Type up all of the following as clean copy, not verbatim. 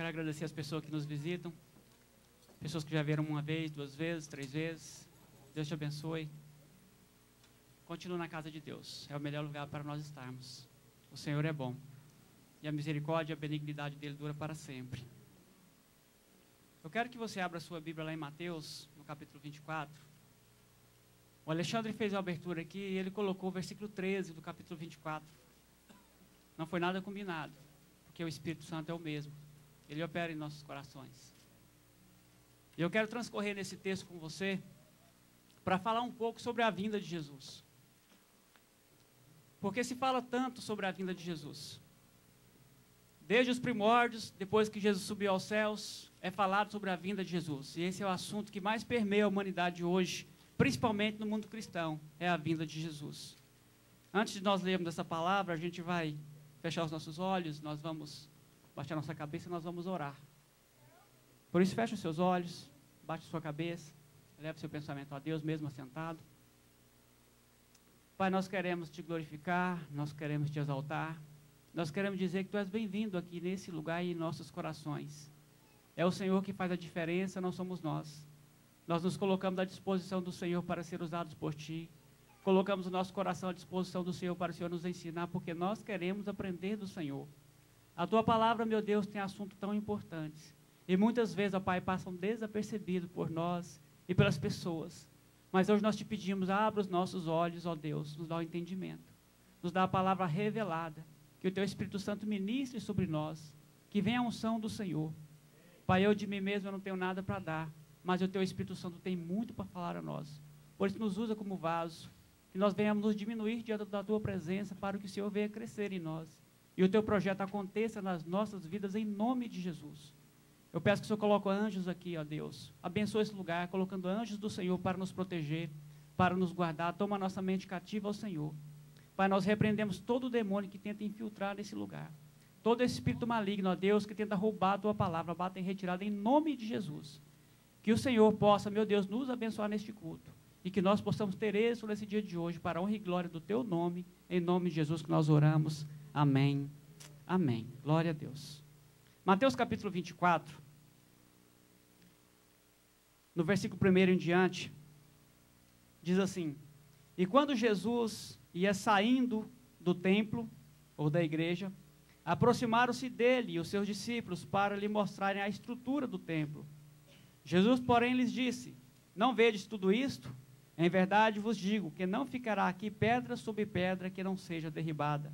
quero agradecer as pessoas que nos visitam, pessoas que já vieram uma vez, 2 vezes, 3 vezes. Deus te abençoe. Continue na casa de Deus, é o melhor lugar para nós estarmos. O Senhor é bom, e a misericórdia e a benignidade dele dura para sempre. Eu quero que você abra a sua Bíblia lá em Mateus, no capítulo 24. O Alexandre fez a abertura aqui e ele colocou o versículo 13 do capítulo 24. Não foi nada combinado, porque o Espírito Santo é o mesmo. Ele opera em nossos corações. E eu quero transcorrer nesse texto com você para falar um pouco sobre a vinda de Jesus. Porque se fala tanto sobre a vinda de Jesus. Desde os primórdios, depois que Jesus subiu aos céus, é falado sobre a vinda de Jesus. E esse é o assunto que mais permeia a humanidade hoje, principalmente no mundo cristão, é a vinda de Jesus. Antes de nós lermos essa palavra, a gente vai fechar os nossos olhos, nós vamos baixar nossa cabeça e nós vamos orar. Por isso, feche os seus olhos, baixe a sua cabeça, leve o seu pensamento a Deus, mesmo assentado. Pai, nós queremos te glorificar, nós queremos te exaltar, nós queremos dizer que tu és bem-vindo aqui nesse lugar e em nossos corações. É o Senhor que faz a diferença, não somos nós. Nós nos colocamos à disposição do Senhor para ser usados por ti. Colocamos o nosso coração à disposição do Senhor para o Senhor nos ensinar, porque nós queremos aprender do Senhor. A tua palavra, meu Deus, tem assuntos tão importantes. E muitas vezes, ó Pai, passam desapercebidos por nós e pelas pessoas. Mas hoje nós te pedimos, abra os nossos olhos, ó Deus, nos dá o entendimento. Nos dá a palavra revelada. Que o teu Espírito Santo ministre sobre nós. Que venha a unção do Senhor. Pai, eu de mim mesmo eu não tenho nada para dar. Mas o teu Espírito Santo tem muito para falar a nós. Por isso nos usa como vaso. Que nós venhamos nos diminuir diante da tua presença para que o Senhor venha crescer em nós. E o teu projeto aconteça nas nossas vidas em nome de Jesus. Eu peço que o Senhor coloque anjos aqui, ó Deus. Abençoa esse lugar, colocando anjos do Senhor para nos proteger, para nos guardar. Toma a nossa mente cativa ao Senhor. Pai, nós repreendemos todo o demônio que tenta infiltrar nesse lugar. Todo esse espírito maligno, ó Deus, que tenta roubar a tua palavra, bata em retirada em nome de Jesus. Que o Senhor possa, meu Deus, nos abençoar neste culto. E que nós possamos ter êxito nesse dia de hoje, para a honra e glória do teu nome. Em nome de Jesus que nós oramos. Amém. Amém. Glória a Deus. Mateus capítulo 24. No versículo 1 em diante, diz assim: E quando Jesus ia saindo do templo, ou da igreja, aproximaram-se dele e os seus discípulos para lhe mostrarem a estrutura do templo. Jesus, porém, lhes disse: Não vedes tudo isto? Em verdade vos digo que não ficará aqui pedra sobre pedra que não seja derribada.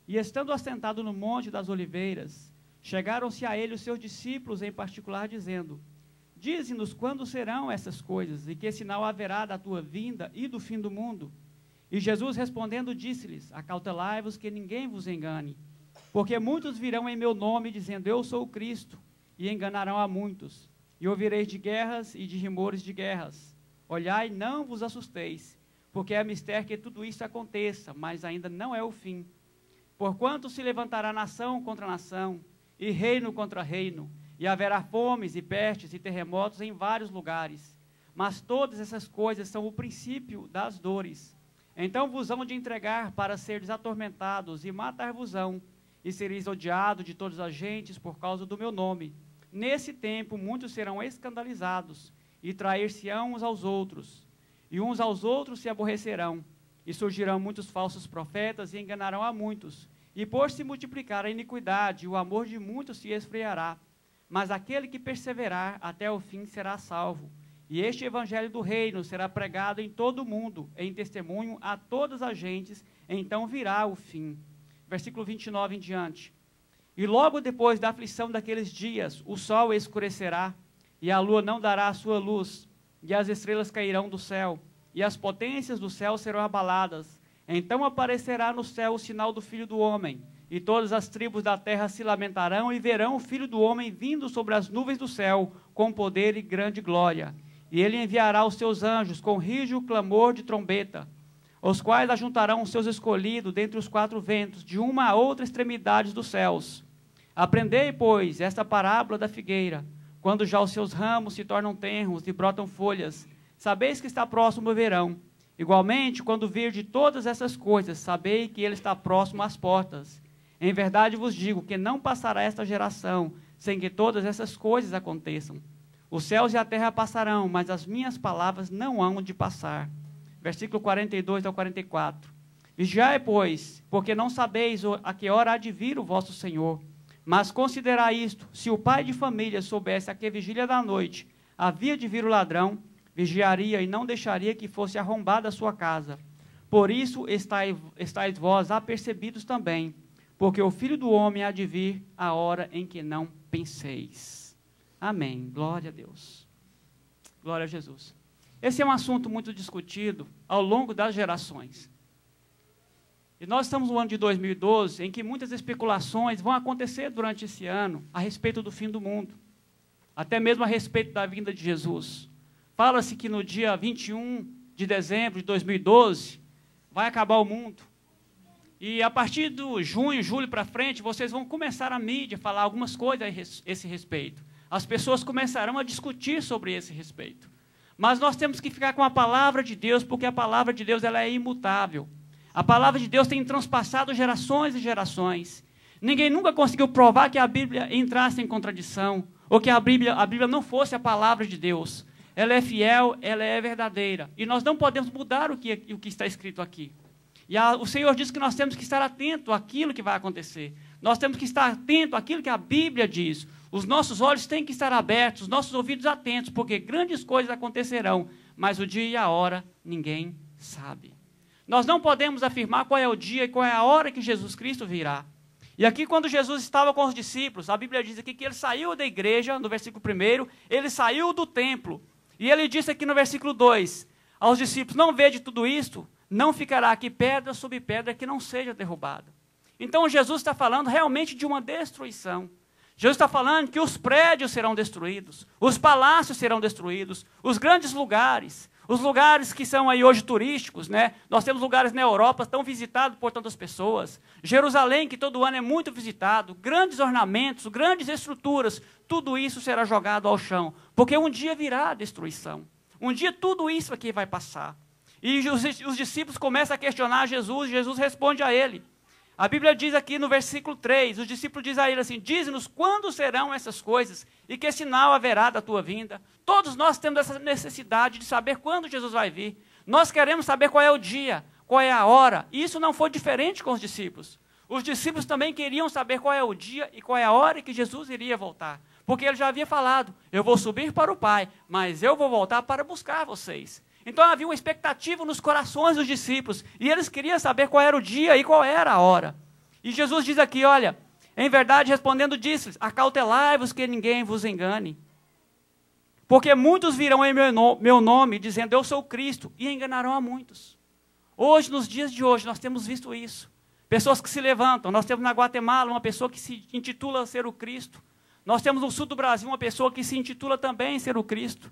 E estando assentado no monte das oliveiras, chegaram-se a ele os seus discípulos em particular, dizendo: Dize-nos quando serão essas coisas, e que sinal haverá da tua vinda e do fim do mundo? E Jesus respondendo disse-lhes: Acautelai-vos que ninguém vos engane, porque muitos virão em meu nome, dizendo: Eu sou o Cristo, e enganarão a muitos. E ouvireis de guerras e de rumores de guerras. Olhai, não vos assusteis, porque é mistério que tudo isso aconteça, mas ainda não é o fim. Porquanto se levantará nação contra nação, e reino contra reino, e haverá fomes e pestes e terremotos em vários lugares. Mas todas essas coisas são o princípio das dores. Então vos hão de entregar para seres atormentados, e matar-vos-ão, e sereis odiados de todas as gentes por causa do meu nome. Nesse tempo muitos serão escandalizados, e trair-se-ão uns aos outros, e uns aos outros se aborrecerão, e surgirão muitos falsos profetas, e enganarão a muitos. E por se multiplicar a iniquidade, o amor de muitos se esfriará. Mas aquele que perseverar até o fim será salvo. E este evangelho do reino será pregado em todo o mundo, em testemunho a todas as gentes, então virá o fim. Versículo 29 em diante. E logo depois da aflição daqueles dias, o sol escurecerá, e a lua não dará a sua luz, e as estrelas cairão do céu, e as potências do céu serão abaladas. Então aparecerá no céu o sinal do Filho do Homem, e todas as tribos da terra se lamentarão e verão o Filho do Homem vindo sobre as nuvens do céu, com poder e grande glória. E ele enviará os seus anjos com rígido clamor de trombeta, os quais ajuntarão os seus escolhidos dentre os 4 ventos, de uma a outra extremidade dos céus. Aprendei, pois, esta parábola da figueira. Quando já os seus ramos se tornam tenros e brotam folhas, sabeis que está próximo o verão. Igualmente, quando virdes todas essas coisas, sabei que ele está próximo às portas. Em verdade vos digo que não passará esta geração, sem que todas essas coisas aconteçam. Os céus e a terra passarão, mas as minhas palavras não hão de passar. Versículo 42 ao 44. Vigiai, pois, porque não sabeis a que hora há de vir o vosso Senhor. Mas considerai isto, se o pai de família soubesse a que vigília da noite havia de vir o ladrão, vigiaria e não deixaria que fosse arrombada a sua casa. Por isso estáis vós apercebidos também, porque o Filho do Homem há de vir a hora em que não penseis. Amém. Glória a Deus. Glória a Jesus. Esse é um assunto muito discutido ao longo das gerações. E nós estamos no ano de 2012, em que muitas especulações vão acontecer durante esse ano a respeito do fim do mundo, até mesmo a respeito da vinda de Jesus. Fala-se que no dia 21 de dezembro de 2012 vai acabar o mundo. E a partir do junho, julho para frente, vocês vão começar a mídia a falar algumas coisas a esse respeito. As pessoas começarão a discutir sobre esse respeito. Mas nós temos que ficar com a palavra de Deus, porque a palavra de Deus ela é imutável. A palavra de Deus tem transpassado gerações e gerações. Ninguém nunca conseguiu provar que a Bíblia entrasse em contradição, ou que a Bíblia não fosse a palavra de Deus. Ela é fiel, ela é verdadeira. E nós não podemos mudar o que está escrito aqui. E o Senhor diz que nós temos que estar atento àquilo que vai acontecer. Nós temos que estar atento àquilo que a Bíblia diz. Os nossos olhos têm que estar abertos, os nossos ouvidos atentos, porque grandes coisas acontecerão, mas o dia e a hora ninguém sabe. Nós não podemos afirmar qual é o dia e qual é a hora que Jesus Cristo virá. E aqui, quando Jesus estava com os discípulos, a Bíblia diz aqui que ele saiu da igreja, no versículo 1, ele saiu do templo. E ele disse aqui no versículo 2, aos discípulos, não vede tudo isto, não ficará aqui pedra sobre pedra que não seja derrubada. Então, Jesus está falando realmente de uma destruição. Jesus está falando que os prédios serão destruídos, os palácios serão destruídos, os grandes lugares, os lugares que são aí hoje turísticos, né? Nós temos lugares na Europa tão visitados por tantas pessoas. Jerusalém, que todo ano é muito visitado, grandes ornamentos, grandes estruturas, tudo isso será jogado ao chão, porque um dia virá a destruição. Um dia tudo isso aqui vai passar. E os discípulos começam a questionar Jesus, e Jesus responde a ele. A Bíblia diz aqui no versículo 3, os discípulos dizem a ele assim, dize-nos quando serão essas coisas e que sinal haverá da tua vinda. Todos nós temos essa necessidade de saber quando Jesus vai vir. Nós queremos saber qual é o dia, qual é a hora. E isso não foi diferente com os discípulos. Os discípulos também queriam saber qual é o dia e qual é a hora que Jesus iria voltar. Porque ele já havia falado, eu vou subir para o Pai, mas eu vou voltar para buscar vocês. Então havia uma expectativa nos corações dos discípulos, e eles queriam saber qual era o dia e qual era a hora. E Jesus diz aqui, olha, em verdade respondendo disse-lhes, acautelai-vos que ninguém vos engane. Porque muitos virão em meu nome, dizendo, eu sou Cristo, e enganarão a muitos. Hoje, nos dias de hoje, nós temos visto isso. Pessoas que se levantam, nós temos na Guatemala uma pessoa que se intitula ser o Cristo. Nós temos no sul do Brasil uma pessoa que se intitula também ser o Cristo.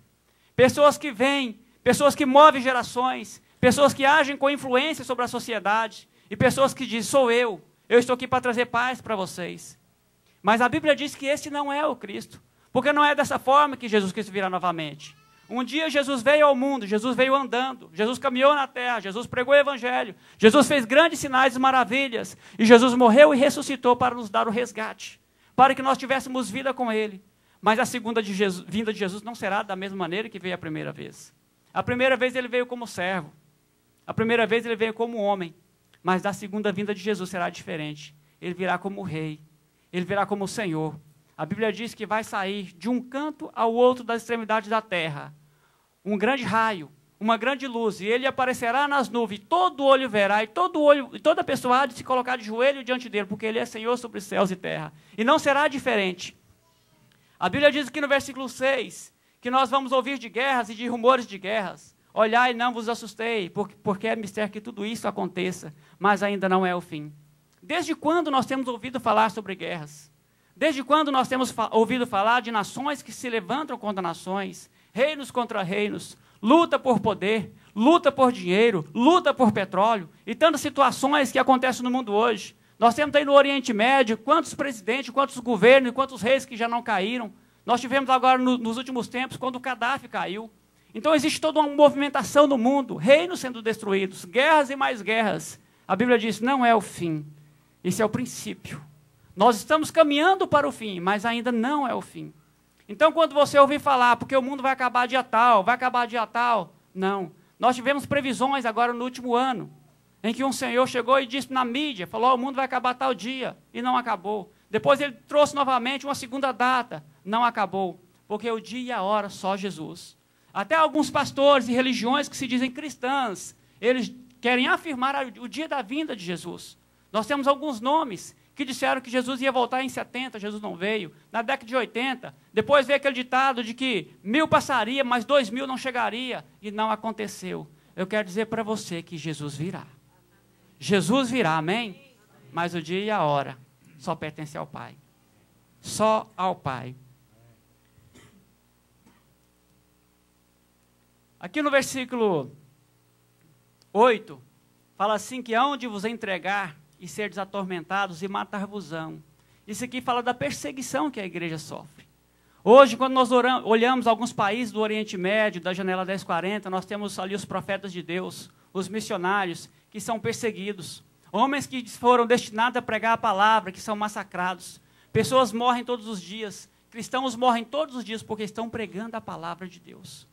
Pessoas que vêm, pessoas que movem gerações, pessoas que agem com influência sobre a sociedade, e pessoas que dizem, sou eu estou aqui para trazer paz para vocês. Mas a Bíblia diz que este não é o Cristo, porque não é dessa forma que Jesus Cristo virá novamente. Um dia Jesus veio ao mundo, Jesus veio andando, Jesus caminhou na terra, Jesus pregou o Evangelho, Jesus fez grandes sinais e maravilhas, e Jesus morreu e ressuscitou para nos dar o resgate, para que nós tivéssemos vida com Ele. Mas a segunda vinda de Jesus não será da mesma maneira que veio a primeira vez. A primeira vez ele veio como servo. A primeira vez ele veio como homem. Mas da segunda vinda de Jesus será diferente. Ele virá como rei. Ele virá como Senhor. A Bíblia diz que vai sair de um canto ao outro das extremidades da terra um grande raio, uma grande luz, e ele aparecerá nas nuvens, todo olho verá, e toda pessoa há de se colocar de joelho diante dele, porque ele é Senhor sobre céus e terra. E não será diferente. A Bíblia diz aqui no versículo 6, que nós vamos ouvir de guerras e de rumores de guerras. Olhai, não vos assustei, porque é mistério que tudo isso aconteça, mas ainda não é o fim. Desde quando nós temos ouvido falar sobre guerras? Desde quando nós temos ouvido falar de nações que se levantam contra nações, reinos contra reinos, luta por poder, luta por dinheiro, luta por petróleo, e tantas situações que acontecem no mundo hoje. Nós temos aí no Oriente Médio quantos presidentes, quantos governos, quantos reis que já não caíram. Nós tivemos agora nos últimos tempos, quando o Gaddafi caiu. Então existe toda uma movimentação no mundo, reinos sendo destruídos, guerras e mais guerras. A Bíblia diz, não é o fim, isso é o princípio. Nós estamos caminhando para o fim, mas ainda não é o fim. Então, quando você ouvir falar, porque o mundo vai acabar dia tal, vai acabar dia tal, não. Nós tivemos previsões agora no último ano, em que um senhor chegou e disse na mídia, falou, o mundo vai acabar tal dia, e não acabou. Depois ele trouxe novamente uma segunda data, não acabou, porque o dia e a hora só Jesus. Até alguns pastores e religiões que se dizem cristãs, eles querem afirmar o dia da vinda de Jesus. Nós temos alguns nomes que disseram que Jesus ia voltar em 70, Jesus não veio. Na década de 80, depois veio aquele ditado de que 1000 passaria, mas 2000 não chegaria, e não aconteceu. Eu quero dizer para você que Jesus virá. Jesus virá, amém? Mas o dia e a hora só pertence ao Pai. Só ao Pai. Aqui no versículo 8, fala assim que aonde vos entregar e serdes atormentados e matar-vos-ão. Isso aqui fala da perseguição que a igreja sofre. Hoje, quando nós olhamos alguns países do Oriente Médio, da janela 1040, nós temos ali os profetas de Deus, os missionários, que são perseguidos. Homens que foram destinados a pregar a palavra, que são massacrados. Pessoas morrem todos os dias. Cristãos morrem todos os dias porque estão pregando a palavra de Deus.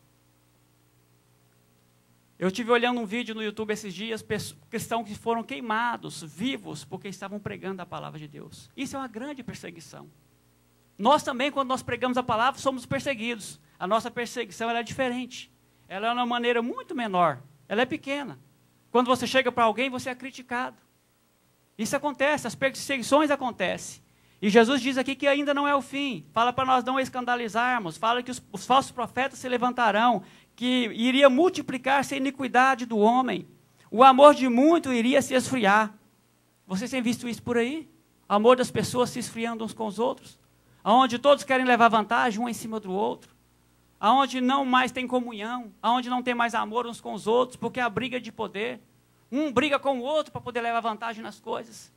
Eu estive olhando um vídeo no YouTube esses dias, cristãos que foram queimados, vivos, porque estavam pregando a palavra de Deus. Isso é uma grande perseguição. Nós também, quando nós pregamos a palavra, somos perseguidos. A nossa perseguição ela é diferente. Ela é de uma maneira muito menor. Ela é pequena. Quando você chega para alguém, você é criticado. Isso acontece, as perseguições acontecem. E Jesus diz aqui que ainda não é o fim. Fala para nós não escandalizarmos. Fala que os falsos profetas se levantarão, que iria multiplicar-se a iniquidade do homem. O amor de muito iria se esfriar. Vocês têm visto isso por aí? O amor das pessoas se esfriando uns com os outros? Onde todos querem levar vantagem um em cima do outro? Onde não mais tem comunhão? Onde não tem mais amor uns com os outros? Porque há briga de poder. Um briga com o outro para poder levar vantagem nas coisas.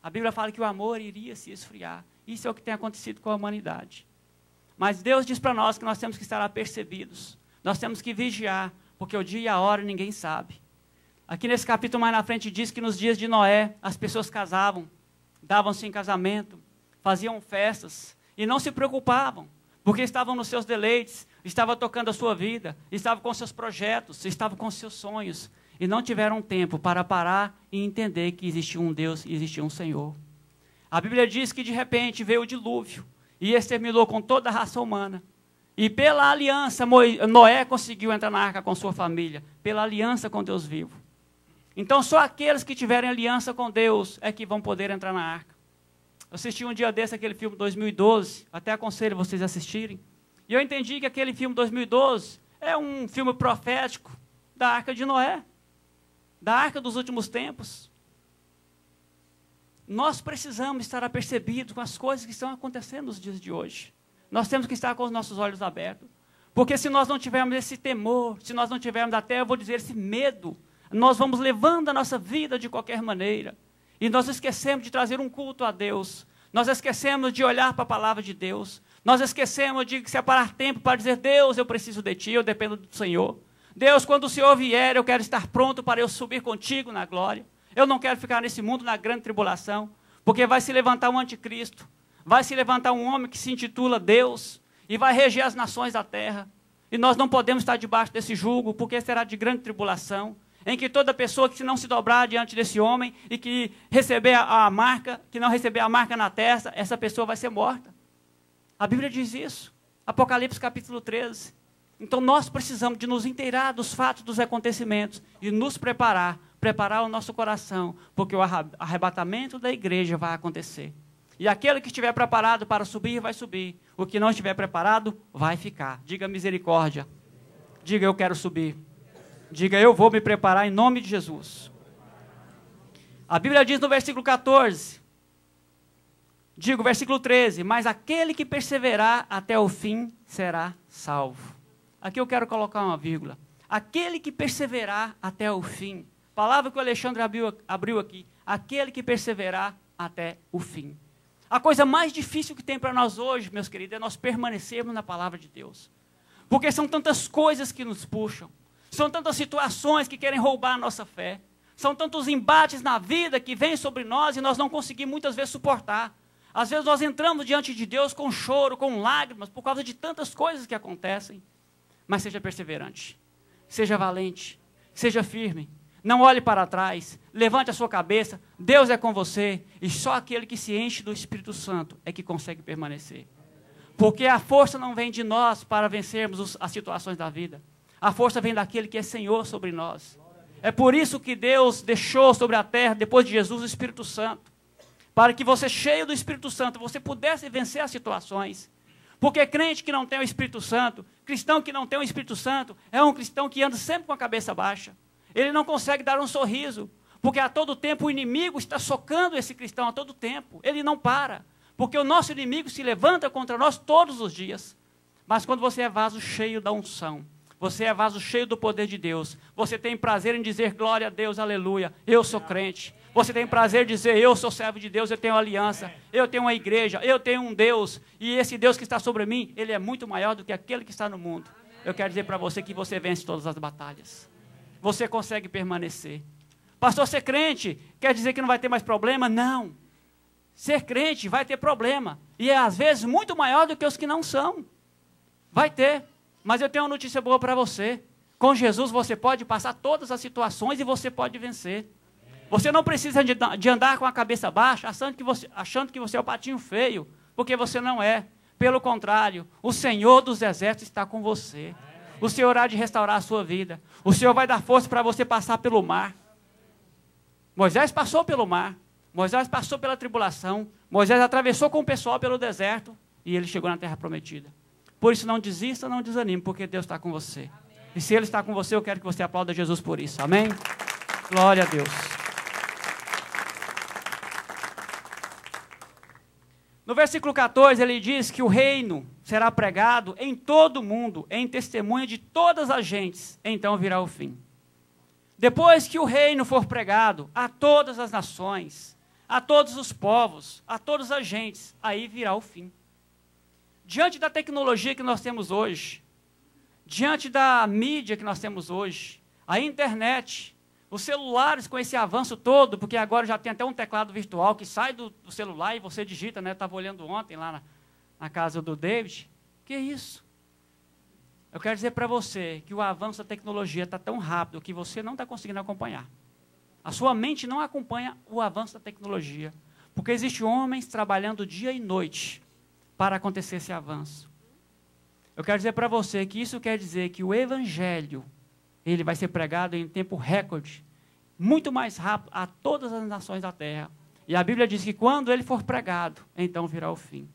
A Bíblia fala que o amor iria se esfriar. Isso é o que tem acontecido com a humanidade. Mas Deus diz para nós que nós temos que estar apercebidos. Nós temos que vigiar, porque o dia e a hora ninguém sabe. Aqui nesse capítulo mais na frente diz que nos dias de Noé, as pessoas casavam, davam-se em casamento, faziam festas, e não se preocupavam, porque estavam nos seus deleites, estavam tocando a sua vida, estavam com seus projetos, estavam com seus sonhos, e não tiveram tempo para parar e entender que existia um Deus e existia um Senhor. A Bíblia diz que de repente veio o dilúvio, e exterminou com toda a raça humana. E pela aliança, Noé conseguiu entrar na arca com sua família, pela aliança com Deus vivo. Então, só aqueles que tiverem aliança com Deus é que vão poder entrar na arca. Eu assisti um dia desse aquele filme 2012, até aconselho vocês a assistirem. E eu entendi que aquele filme 2012 é um filme profético da arca de Noé, da arca dos últimos tempos. Nós precisamos estar apercebidos com as coisas que estão acontecendo nos dias de hoje. Nós temos que estar com os nossos olhos abertos. Porque se nós não tivermos esse temor, se nós não tivermos até, eu vou dizer, esse medo, nós vamos levando a nossa vida de qualquer maneira. E nós esquecemos de trazer um culto a Deus. Nós esquecemos de olhar para a palavra de Deus. Nós esquecemos de separar tempo para dizer, Deus, eu preciso de Ti, eu dependo do Senhor. Deus, quando o Senhor vier, eu quero estar pronto para eu subir contigo na glória. Eu não quero ficar nesse mundo na grande tribulação, porque vai se levantar um anticristo. Vai se levantar um homem que se intitula Deus e vai reger as nações da terra. E nós não podemos estar debaixo desse jugo, porque será de grande tribulação, em que toda pessoa que não se dobrar diante desse homem e que receber a marca, que não receber a marca na testa, essa pessoa vai ser morta. A Bíblia diz isso. Apocalipse capítulo 13. Então nós precisamos de nos inteirar dos fatos, dos acontecimentos e nos preparar o nosso coração, porque o arrebatamento da igreja vai acontecer. E aquele que estiver preparado para subir, vai subir. O que não estiver preparado, vai ficar. Diga misericórdia. Diga eu quero subir. Diga eu vou me preparar em nome de Jesus. A Bíblia diz no versículo 14. Diga o versículo 13. Mas aquele que perseverar até o fim será salvo. Aqui eu quero colocar uma vírgula. Aquele que perseverar até o fim. Palavra que o Alexandre abriu aqui. Aquele que perseverar até o fim. A coisa mais difícil que tem para nós hoje, meus queridos, é nós permanecermos na palavra de Deus. Porque são tantas coisas que nos puxam. São tantas situações que querem roubar a nossa fé. São tantos embates na vida que vêm sobre nós e nós não conseguimos muitas vezes suportar. Às vezes nós entramos diante de Deus com choro, com lágrimas, por causa de tantas coisas que acontecem. Mas seja perseverante, seja valente, seja firme. Não olhe para trás, levante a sua cabeça, Deus é com você, e só aquele que se enche do Espírito Santo é que consegue permanecer. Porque a força não vem de nós para vencermos as situações da vida. A força vem daquele que é Senhor sobre nós. É por isso que Deus deixou sobre a terra, depois de Jesus, o Espírito Santo. Para que você, cheio do Espírito Santo, você pudesse vencer as situações. Porque crente que não tem o Espírito Santo, cristão que não tem o Espírito Santo, é um cristão que anda sempre com a cabeça baixa. Ele não consegue dar um sorriso, porque a todo tempo o inimigo está socando esse cristão, a todo tempo. Ele não para, porque o nosso inimigo se levanta contra nós todos os dias. Mas quando você é vaso cheio da unção, você é vaso cheio do poder de Deus, você tem prazer em dizer glória a Deus, aleluia, eu sou crente. Você tem prazer em dizer, eu sou servo de Deus, eu tenho aliança, eu tenho uma igreja, eu tenho um Deus, e esse Deus que está sobre mim, ele é muito maior do que aquele que está no mundo. Eu quero dizer para você que você vence todas as batalhas. Você consegue permanecer. Pastor, ser crente quer dizer que não vai ter mais problema? Não. Ser crente vai ter problema. E é às vezes muito maior do que os que não são. Vai ter. Mas eu tenho uma notícia boa para você. Com Jesus você pode passar todas as situações e você pode vencer. Você não precisa de andar com a cabeça baixa, achando que você é o patinho feio, porque você não é. Pelo contrário, o Senhor dos Exércitos está com você. O Senhor há de restaurar a sua vida. O Senhor vai dar força para você passar pelo mar. Moisés passou pelo mar. Moisés passou pela tribulação. Moisés atravessou com o pessoal pelo deserto. E ele chegou na terra prometida. Por isso não desista, não desanime, porque Deus está com você. Amém. E se Ele está com você, eu quero que você aplaude Jesus por isso. Amém? Glória a Deus. No versículo 14, ele diz que o reino será pregado em todo o mundo, em testemunha de todas as gentes, então virá o fim. Depois que o reino for pregado a todas as nações, a todos os povos, a todas as gentes, aí virá o fim. Diante da tecnologia que nós temos hoje, diante da mídia que nós temos hoje, a internet, os celulares com esse avanço todo, porque agora já tem até um teclado virtual que sai do celular e você digita, né? Estava olhando ontem lá na casa do David. Que isso? Eu quero dizer para você que o avanço da tecnologia está tão rápido que você não está conseguindo acompanhar. A sua mente não acompanha o avanço da tecnologia, porque existem homens trabalhando dia e noite para acontecer esse avanço. Eu quero dizer para você que isso quer dizer que o Evangelho, ele vai ser pregado em tempo recorde, muito mais rápido a todas as nações da terra. E a Bíblia diz que quando ele for pregado, então virá o fim.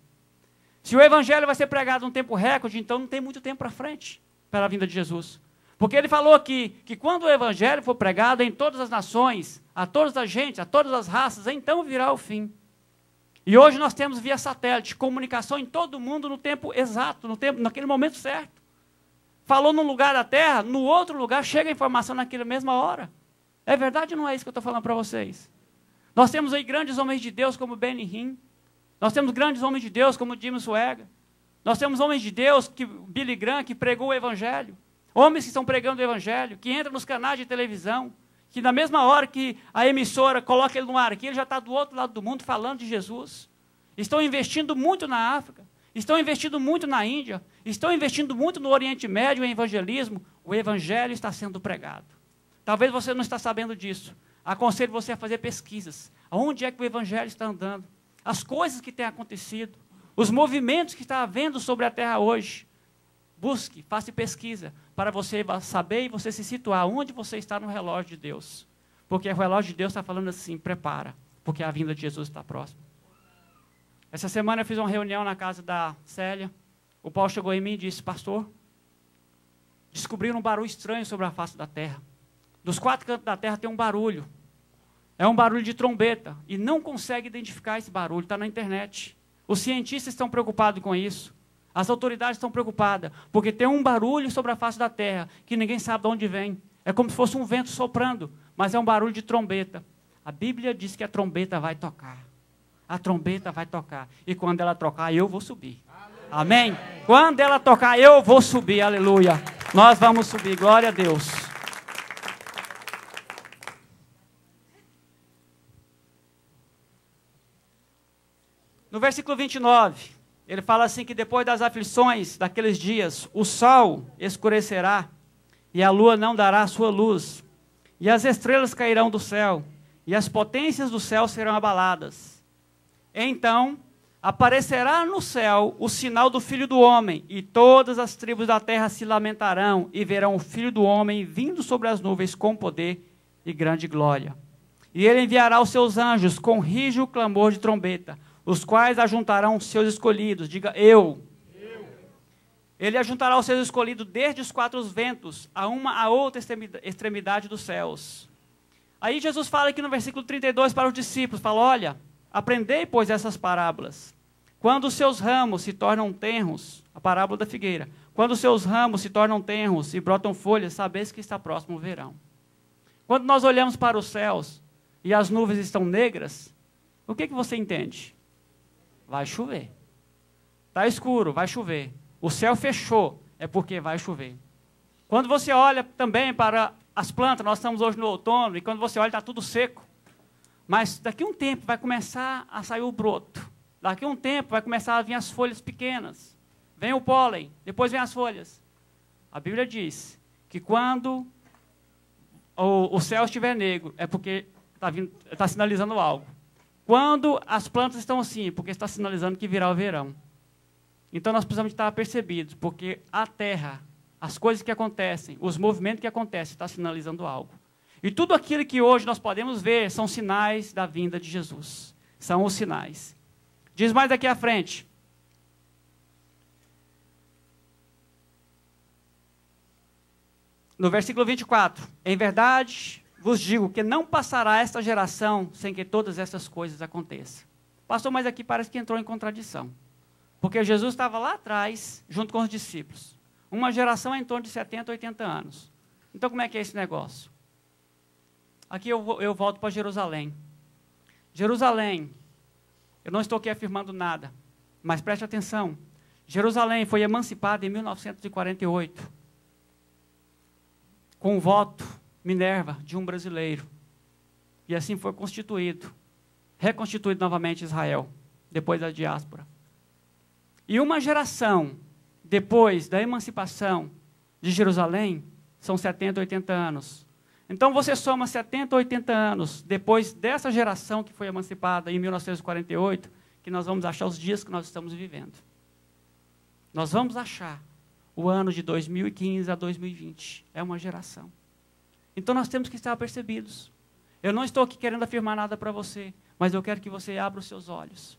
Se o Evangelho vai ser pregado em tempo recorde, então não tem muito tempo para frente, para a vinda de Jesus. Porque ele falou aqui, que quando o Evangelho for pregado em todas as nações, a todas as gentes, a todas as raças, então virá o fim. E hoje nós temos via satélite, comunicação em todo o mundo no tempo exato, naquele momento certo. Falou num lugar da terra, no outro lugar chega a informação naquela mesma hora. É verdade ou não é isso que eu estou falando para vocês? Nós temos aí grandes homens de Deus como Benny Hinn. Nós temos grandes homens de Deus como Jim Swaggart. Nós temos homens de Deus, Billy Graham, que pregou o Evangelho. Homens que estão pregando o Evangelho, que entram nos canais de televisão, que na mesma hora que a emissora coloca ele no ar aqui, ele já está do outro lado do mundo falando de Jesus. Estão investindo muito na África, estão investindo muito na Índia, estão investindo muito no Oriente Médio em evangelismo. O Evangelho está sendo pregado. Talvez você não está sabendo disso. Aconselho você a fazer pesquisas. Onde é que o Evangelho está andando? As coisas que têm acontecido, os movimentos que está havendo sobre a terra hoje. Busque, faça pesquisa, para você saber e você se situar onde você está no relógio de Deus. Porque o relógio de Deus está falando assim, prepara, porque a vinda de Jesus está próxima. Essa semana eu fiz uma reunião na casa da Célia. O Paulo chegou em mim e disse, pastor, descobriram um barulho estranho sobre a face da terra. Dos 4 cantos da terra tem um barulho. É um barulho de trombeta. E não consegue identificar esse barulho, está na internet. Os cientistas estão preocupados com isso. As autoridades estão preocupadas, porque tem um barulho sobre a face da terra, que ninguém sabe de onde vem. É como se fosse um vento soprando, mas é um barulho de trombeta. A Bíblia diz que a trombeta vai tocar. A trombeta vai tocar. E quando ela tocar, eu vou subir. Amém? Quando ela tocar, eu vou subir. Aleluia. Nós vamos subir. Glória a Deus. No No versículo 29, ele fala assim que depois das aflições daqueles dias, o sol escurecerá, e a lua não dará sua luz, e as estrelas cairão do céu, e as potências do céu serão abaladas. Então aparecerá no céu o sinal do Filho do Homem, e todas as tribos da terra se lamentarão, e verão o Filho do Homem vindo sobre as nuvens com poder e grande glória. E ele enviará os seus anjos com rígido clamor de trombeta, os quais ajuntarão os seus escolhidos. Diga, eu. Ele ajuntará os seus escolhidos desde os quatro ventos, a outra extremidade dos céus. Aí Jesus fala aqui no versículo 32 para os discípulos, fala, olha, aprendei, pois, essas parábolas. Quando os seus ramos se tornam tenros, a parábola da figueira, quando os seus ramos se tornam tenros e brotam folhas, sabeis que está próximo o verão. Quando nós olhamos para os céus e as nuvens estão negras, o que você entende? Vai chover. Está escuro, vai chover. O céu fechou, é porque vai chover. Quando você olha também para as plantas, nós estamos hoje no outono, e quando você olha está tudo seco. Mas daqui a um tempo vai começar a sair o broto. Daqui a um tempo vai começar a vir as folhas pequenas. Vem o pólen, depois vem as folhas. A Bíblia diz que quando o céu estiver negro, é porque está sinalizando algo. Quando as plantas estão assim, porque está sinalizando que virá o verão. Então nós precisamos estar apercebidos, porque a terra, as coisas que acontecem, os movimentos que acontecem, está sinalizando algo. E tudo aquilo que hoje nós podemos ver são sinais da vinda de Jesus. São os sinais. Diz mais daqui à frente. No versículo 24. Em verdade, vos digo que não passará esta geração sem que todas essas coisas aconteçam. Pastor, mas aqui parece que entrou em contradição. Porque Jesus estava lá atrás, junto com os discípulos. Uma geração em torno de 70, 80 anos. Então, como é que é esse negócio? Aqui eu volto para Jerusalém. Jerusalém, eu não estou aqui afirmando nada, mas preste atenção. Jerusalém foi emancipada em 1948, com o voto, Minerva, de um brasileiro. E assim foi reconstituído novamente Israel, depois da diáspora. E uma geração depois da emancipação de Jerusalém, são 70, 80 anos. Então você soma 70, 80 anos depois dessa geração que foi emancipada em 1948, que nós vamos achar os dias que nós estamos vivendo. Nós vamos achar o ano de 2015 a 2020. É uma geração. Então nós temos que estar apercebidos. Eu não estou aqui querendo afirmar nada para você, mas eu quero que você abra os seus olhos.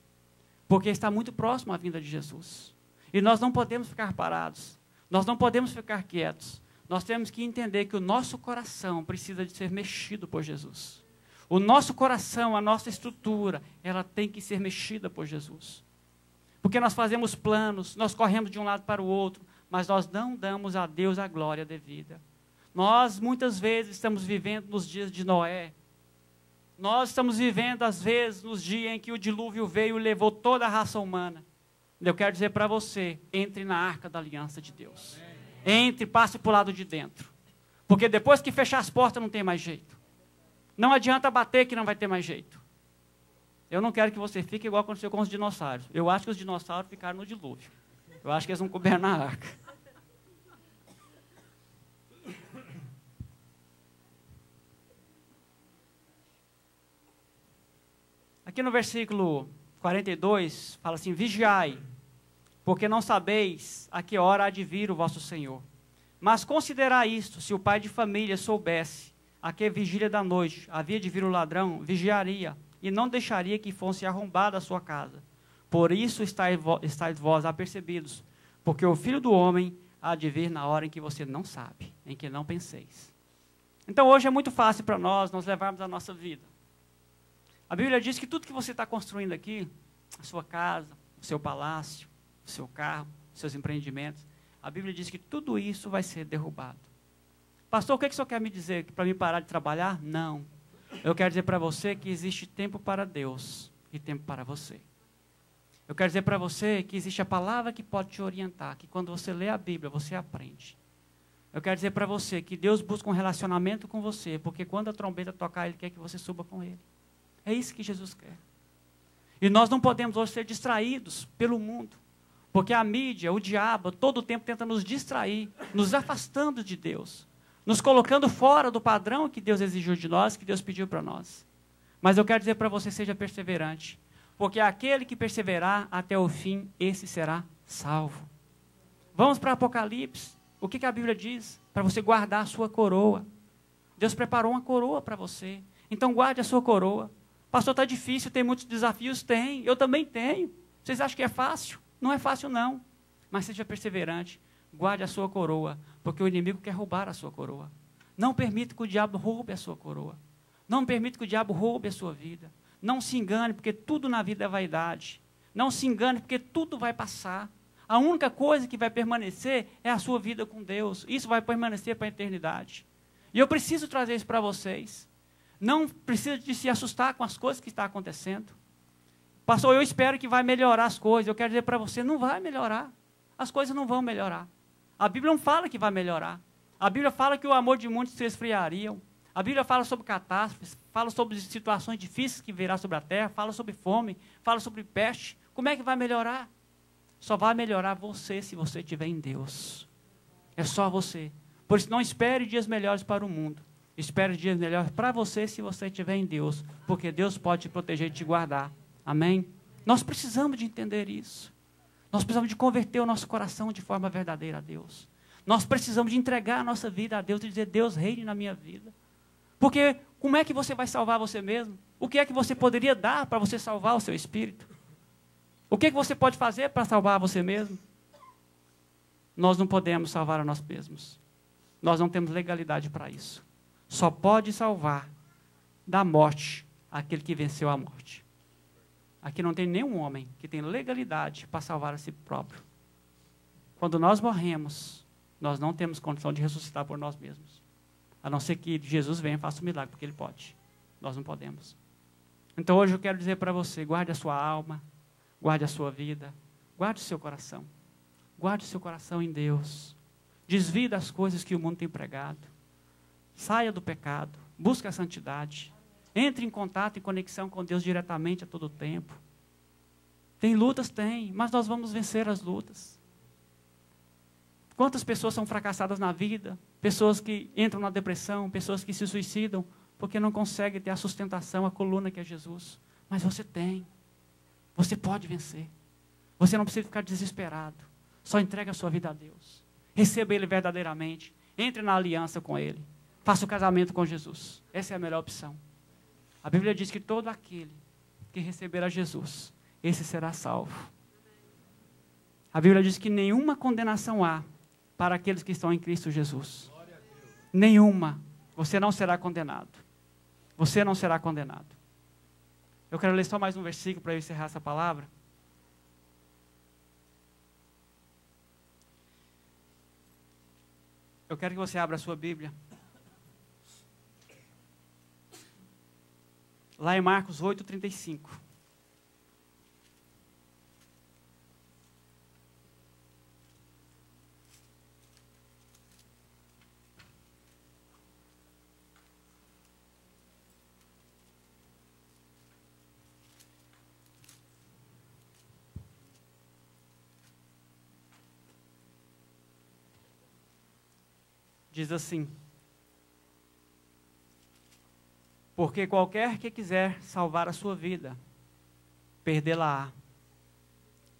Porque está muito próximo a vinda de Jesus. E nós não podemos ficar parados. Nós não podemos ficar quietos. Nós temos que entender que o nosso coração precisa de ser mexido por Jesus. O nosso coração, a nossa estrutura, ela tem que ser mexida por Jesus. Porque nós fazemos planos, nós corremos de um lado para o outro, mas nós não damos a Deus a glória devida. Nós, muitas vezes, estamos vivendo nos dias de Noé. Nós estamos vivendo, às vezes, nos dias em que o dilúvio veio e levou toda a raça humana. Eu quero dizer para você, entre na arca da aliança de Deus. Entre, passe para o lado de dentro. Porque depois que fechar as portas, não tem mais jeito. Não adianta bater que não vai ter mais jeito. Eu não quero que você fique igual aconteceu com os dinossauros. Eu acho que os dinossauros ficaram no dilúvio. Eu acho que eles não couberam na arca. Aqui no versículo 42, fala assim, vigiai, porque não sabeis a que hora há de vir o vosso Senhor. Mas considerai isto, se o pai de família soubesse a que vigília da noite havia de vir o ladrão, vigiaria, e não deixaria que fosse arrombada a sua casa. Por isso estáis vós apercebidos, porque o Filho do Homem há de vir na hora em que você não sabe, em que não penseis. Então hoje é muito fácil para nós levarmos a nossa vida. A Bíblia diz que tudo que você está construindo aqui, a sua casa, o seu palácio, o seu carro, os seus empreendimentos, a Bíblia diz que tudo isso vai ser derrubado. Pastor, o que o senhor quer me dizer? Para mim parar de trabalhar? Não. Eu quero dizer para você que existe tempo para Deus e tempo para você. Eu quero dizer para você que existe a palavra que pode te orientar, que quando você lê a Bíblia, você aprende. Eu quero dizer para você que Deus busca um relacionamento com você, porque quando a trombeta tocar, Ele quer que você suba com Ele. É isso que Jesus quer. E nós não podemos hoje ser distraídos pelo mundo. Porque a mídia, o diabo, todo o tempo tenta nos distrair, nos afastando de Deus, nos colocando fora do padrão que Deus exigiu de nós, que Deus pediu para nós. Mas eu quero dizer para você, seja perseverante, porque aquele que perseverar até o fim, esse será salvo. Vamos para Apocalipse. O que a Bíblia diz? Para você guardar a sua coroa. Deus preparou uma coroa para você. Então guarde a sua coroa. Pastor, está difícil, tem muitos desafios? Tem, eu também tenho. Vocês acham que é fácil? Não é fácil não, mas seja perseverante, guarde a sua coroa, porque o inimigo quer roubar a sua coroa. Não permita que o diabo roube a sua coroa. Não permita que o diabo roube a sua vida. Não se engane, porque tudo na vida é vaidade. Não se engane, porque tudo vai passar. A única coisa que vai permanecer é a sua vida com Deus. Isso vai permanecer para a eternidade. E eu preciso trazer isso para vocês. Não precisa de se assustar com as coisas que estão acontecendo. Pastor, eu espero que vai melhorar as coisas. Eu quero dizer para você, não vai melhorar. As coisas não vão melhorar. A Bíblia não fala que vai melhorar. A Bíblia fala que o amor de muitos se esfriariam. A Bíblia fala sobre catástrofes, fala sobre situações difíceis que virá sobre a terra, fala sobre fome, fala sobre peste. Como é que vai melhorar? Só vai melhorar você se você estiver em Deus. É só você. Por isso, não espere dias melhores para o mundo. Espere dias melhores para você se você estiver em Deus. Porque Deus pode te proteger e te guardar. Amém? Nós precisamos de entender isso. Nós precisamos de converter o nosso coração de forma verdadeira a Deus. Nós precisamos de entregar a nossa vida a Deus e dizer, Deus reine na minha vida. Porque como é que você vai salvar você mesmo? O que é que você poderia dar para você salvar o seu espírito? O que é que você pode fazer para salvar você mesmo? Nós não podemos salvar a nós mesmos. Nós não temos legalidade para isso. Só pode salvar da morte aquele que venceu a morte. Aqui não tem nenhum homem que tem legalidade para salvar a si próprio. Quando nós morremos, nós não temos condição de ressuscitar por nós mesmos. A não ser que Jesus venha e faça um milagre, porque Ele pode. Nós não podemos. Então hoje eu quero dizer para você, guarde a sua alma, guarde a sua vida, guarde o seu coração. Guarde o seu coração em Deus. Desvie das coisas que o mundo tem pregado. Saia do pecado, busque a santidade. Entre em contato e conexão com Deus diretamente a todo tempo. Tem lutas? Tem, mas nós vamos vencer as lutas. Quantas pessoas são fracassadas na vida? Pessoas que entram na depressão, pessoas que se suicidam, porque não conseguem ter a sustentação, a coluna que é Jesus. Mas você tem. Você pode vencer. Você não precisa ficar desesperado. Só entregue a sua vida a Deus. Receba Ele verdadeiramente. Entre na aliança com Ele. Faça o casamento com Jesus. Essa é a melhor opção. A Bíblia diz que todo aquele que receber a Jesus, esse será salvo. A Bíblia diz que nenhuma condenação há para aqueles que estão em Cristo Jesus. Nenhuma. Você não será condenado. Você não será condenado. Eu quero ler só mais um versículo para eu encerrar essa palavra. Eu quero que você abra a sua Bíblia. Lá em Marcos 8:35. Diz assim: porque qualquer que quiser salvar a sua vida, perdê-la-á.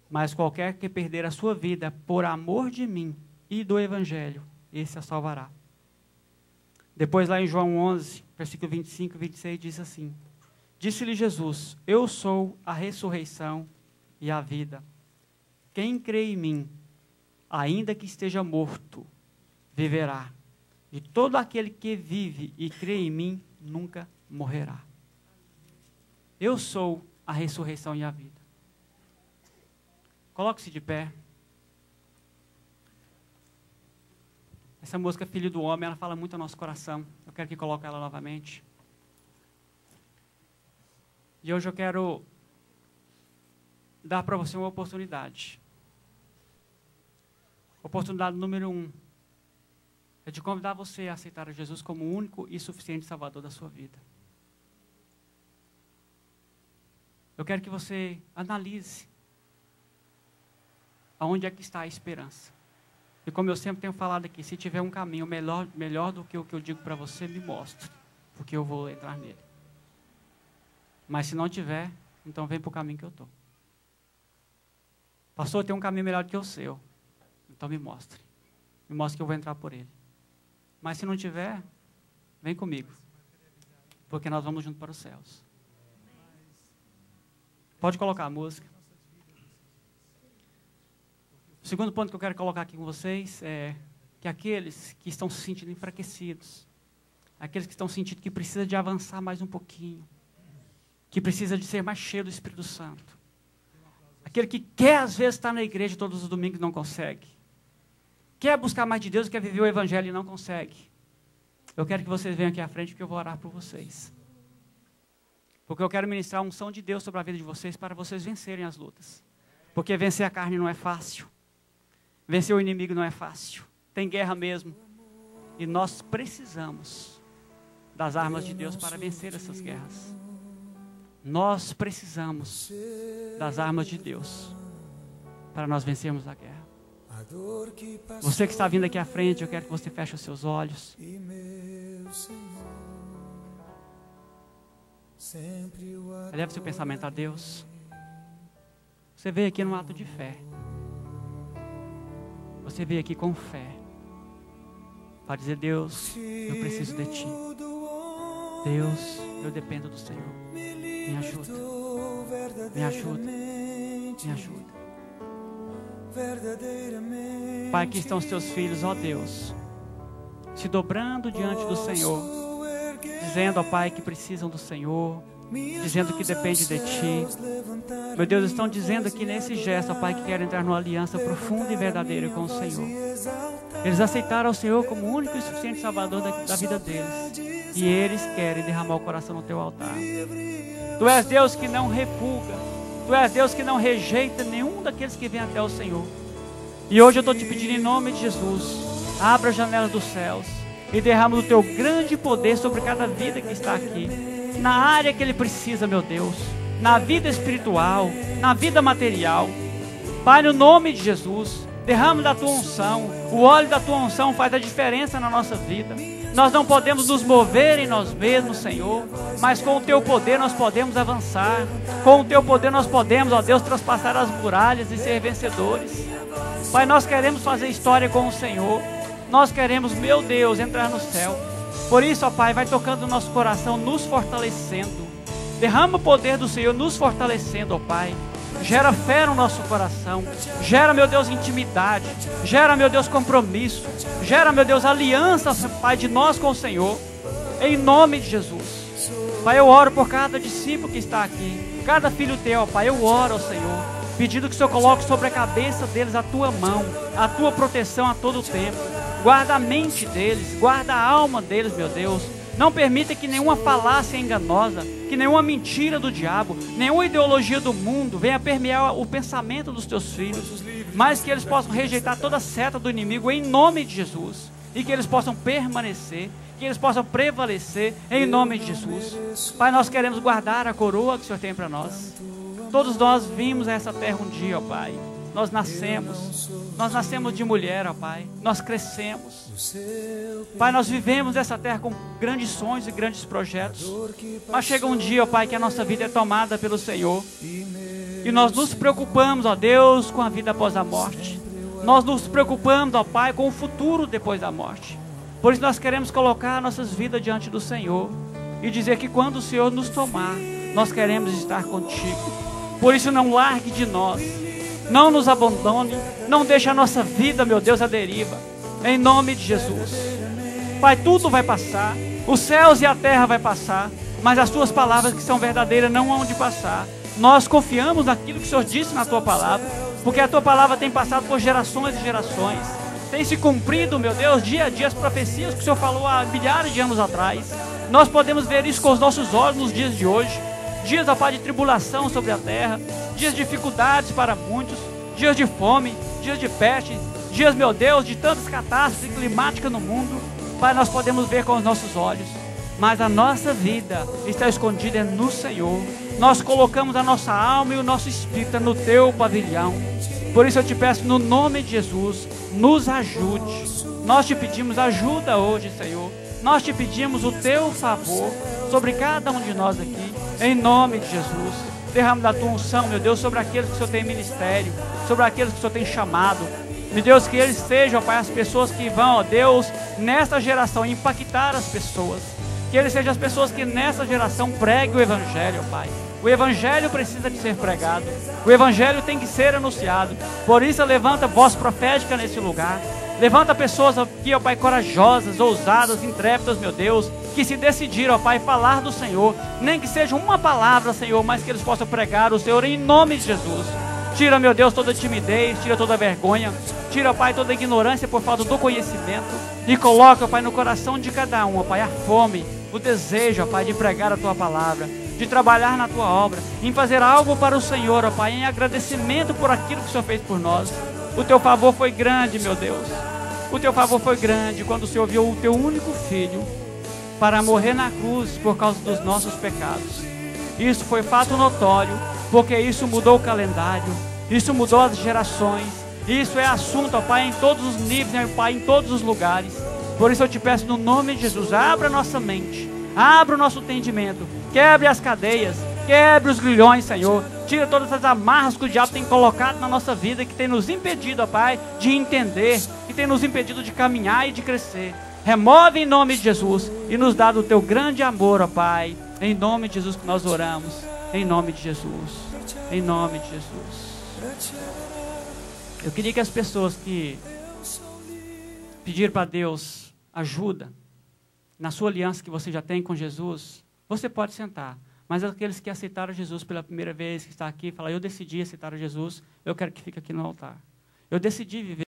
Mas qualquer que perder a sua vida por amor de mim e do Evangelho, esse a salvará. Depois lá em João 11, versículo 25 e 26, diz assim: disse-lhe Jesus, eu sou a ressurreição e a vida. Quem crê em mim, ainda que esteja morto, viverá. E todo aquele que vive e crê em mim, nunca morrerá. Eu sou a ressurreição e a vida. Coloque-se de pé. Essa música Filho do Homem, ela fala muito ao nosso coração. Eu quero que coloque ela novamente. E hoje eu quero dar para você uma oportunidade. Oportunidade número 1. É de convidar você a aceitar a Jesus como o único e suficiente Salvador da sua vida. eu quero que você analise aonde é que está a esperança. E como eu sempre tenho falado aqui, se tiver um caminho melhor do que o que eu digo para você, me mostre, porque eu vou entrar nele. Mas se não tiver, então vem para o caminho que eu estou. Pastor, tem um caminho melhor do que o seu. Então me mostre. Me mostre que eu vou entrar por ele. Mas se não tiver, vem comigo. Porque nós vamos junto para os céus. Pode colocar a música. O segundo ponto que eu quero colocar aqui com vocês é que aqueles que estão se sentindo enfraquecidos, aqueles que estão sentindo que precisa de avançar mais um pouquinho, que precisa de ser mais cheio do Espírito Santo, aquele que quer às vezes estar na igreja todos os domingos e não consegue, quer buscar mais de Deus, quer viver o Evangelho e não consegue, eu quero que vocês venham aqui à frente porque eu vou orar por vocês. Porque eu quero ministrar a unção de Deus sobre a vida de vocês para vocês vencerem as lutas. Porque vencer a carne não é fácil. Vencer o inimigo não é fácil. Tem guerra mesmo. E nós precisamos das armas de Deus para vencer essas guerras. Nós precisamos das armas de Deus para nós vencermos a guerra. Você que está vindo aqui à frente, eu quero que você feche os seus olhos. Eleve seu pensamento a Deus. Você veio aqui num ato de fé. Você veio aqui com fé para dizer: Deus, eu preciso de Ti. Deus, eu dependo do Senhor. Me ajuda. Me ajuda. Me ajuda. Pai, aqui estão os Teus filhos, ó Deus, se dobrando diante do Senhor, dizendo, ó Pai, que precisam do Senhor, dizendo que depende de Ti. Meu Deus, estão dizendo aqui nesse gesto, ó Pai, que querem entrar numa aliança profunda e verdadeira com o Senhor. Eles aceitaram o Senhor como o único e suficiente Salvador da vida deles. E eles querem derramar o coração no Teu altar. Tu és Deus que não refuga. Tu és Deus que não rejeita nenhum daqueles que vêm até o Senhor. E hoje eu estou te pedindo em nome de Jesus, abra a janela dos céus e derrama o Teu grande poder sobre cada vida que está aqui. Na área que ele precisa, meu Deus, na vida espiritual, na vida material. Pai, no nome de Jesus, derrama da Tua unção. O óleo da Tua unção faz a diferença na nossa vida. Nós não podemos nos mover em nós mesmos, Senhor, mas com o Teu poder nós podemos avançar. Com o Teu poder nós podemos, ó Deus, traspassar as muralhas e ser vencedores. Pai, nós queremos fazer história com o Senhor. Nós queremos, meu Deus, entrar no céu. Por isso, ó Pai, vai tocando no nosso coração, nos fortalecendo. Derrama o poder do Senhor, nos fortalecendo, ó Pai. Gera fé no nosso coração. Gera, meu Deus, intimidade. Gera, meu Deus, compromisso. Gera, meu Deus, aliança, Pai, de nós com o Senhor. Em nome de Jesus. Pai, eu oro por cada discípulo que está aqui. Cada filho Teu, ó Pai, eu oro ao Senhor, pedindo que o Senhor coloque sobre a cabeça deles a Tua mão, a Tua proteção a todo tempo. Guarda a mente deles, guarda a alma deles, meu Deus. Não permita que nenhuma falácia enganosa, que nenhuma mentira do diabo, nenhuma ideologia do mundo venha permear o pensamento dos Teus filhos, mas que eles possam rejeitar toda seta do inimigo em nome de Jesus, e que eles possam permanecer, que eles possam prevalecer em nome de Jesus. Pai, nós queremos guardar a coroa que o Senhor tem para nós. Todos nós vimos essa terra um dia, ó Pai. Nós nascemos de mulher, ó Pai. Nós crescemos. Pai, nós vivemos essa terra com grandes sonhos e grandes projetos. Mas chega um dia, ó Pai, que a nossa vida é tomada pelo Senhor. E nós nos preocupamos, ó Deus, com a vida após a morte. Nós nos preocupamos, ó Pai, com o futuro depois da morte. Por isso nós queremos colocar nossas vidas diante do Senhor e dizer que quando o Senhor nos tomar, nós queremos estar contigo. Por isso não largue de nós. Não nos abandone, não deixe a nossa vida, meu Deus, à deriva. Em nome de Jesus. Pai, tudo vai passar. Os céus e a terra vai passar. Mas as Tuas palavras que são verdadeiras não hão de passar. Nós confiamos naquilo que o Senhor disse na Tua palavra. Porque a Tua palavra tem passado por gerações e gerações. Tem se cumprido, meu Deus, dia a dia as profecias que o Senhor falou há milhares de anos atrás. Nós podemos ver isso com os nossos olhos nos dias de hoje. Dias, ó Pai, de tribulação sobre a terra. Dias de dificuldades para muitos. Dias de fome, dias de peste. Dias, meu Deus, de tantas catástrofes climáticas no mundo. Pai, nós podemos ver com os nossos olhos. Mas a nossa vida está escondida no Senhor. nós colocamos a nossa alma e o nosso espírito no teu pavilhão. Por isso eu te peço, no nome de Jesus, nos ajude. Nós te pedimos ajuda hoje, Senhor. Nós te pedimos o teu favor sobre cada um de nós aqui, em nome de Jesus. Derrama da tua unção, meu Deus, sobre aqueles que o Senhor tem ministério, sobre aqueles que o Senhor tem chamado. Meu Deus, que eles sejam, Pai, as pessoas que vão, ó Deus, nesta geração impactar as pessoas. Que eles sejam as pessoas que nessa geração preguem o Evangelho, Pai. O Evangelho precisa de ser pregado. O Evangelho tem que ser anunciado. Por isso, levanta voz profética nesse lugar. Levanta pessoas aqui, ó Pai, corajosas, ousadas, intrépidas, meu Deus, que se decidiram, ó Pai, falar do Senhor. Nem que seja uma palavra, Senhor, mas que eles possam pregar o Senhor em nome de Jesus. Tira, meu Deus, toda timidez, tira toda vergonha. Tira, Pai, toda ignorância por falta do conhecimento. E coloca, ó Pai, no coração de cada um, ó Pai, a fome, o desejo, ó Pai, de pregar a Tua palavra, de trabalhar na Tua obra, em fazer algo para o Senhor, ó Pai, em agradecimento por aquilo que o Senhor fez por nós. O Teu favor foi grande, meu Deus. O Teu favor foi grande quando o Senhor enviou o Teu único Filho para morrer na cruz por causa dos nossos pecados. Isso foi fato notório, porque isso mudou o calendário, isso mudou as gerações, isso é assunto, ó Pai, em todos os níveis, né, Pai, em todos os lugares. Por isso eu te peço no nome de Jesus, abra a nossa mente, abra o nosso entendimento, quebre as cadeias, quebre os grilhões, Senhor. Tira todas as amarras que o diabo tem colocado na nossa vida, que tem nos impedido, ó Pai, de entender, que tem nos impedido de caminhar e de crescer. Remove em nome de Jesus e nos dá do Teu grande amor, ó Pai. Em nome de Jesus que nós oramos. Em nome de Jesus. Em nome de Jesus. Eu queria que as pessoas que pediram para Deus ajuda na sua aliança que você já tem com Jesus, você pode sentar. Mas aqueles que aceitaram Jesus pela primeira vez, que está aqui, fala: eu decidi aceitar Jesus, eu quero que fique aqui no altar. Eu decidi viver